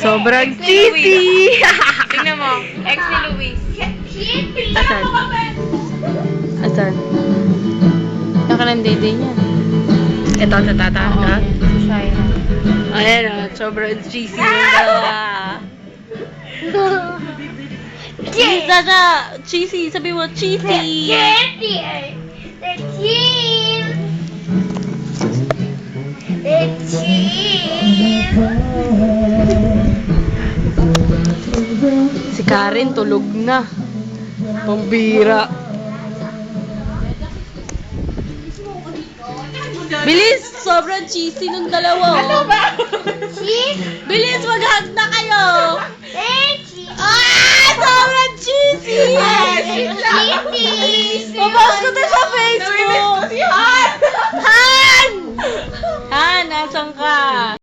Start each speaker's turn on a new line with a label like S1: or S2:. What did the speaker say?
S1: Sobrang cheesy!
S2: Tingnan mo, ex ni Luis.
S1: Asan? Asan?
S2: Saka ng dede niya.
S1: Ito sa tata, ha?
S2: Si Shaira.
S1: Ayan o, sobrang cheesy yung dalawa. Cheese, Sasha! Cheesy! Sabi mo, cheesy! Si Karen tulog na. Pambira. Bilis! Sobrang cheesy nung dalawa. Ano ba? Bilis! Mag-hug na kayo! Sobrang cheesy! Papost ko to sa Facebook! Han! Han! Nasaan ka?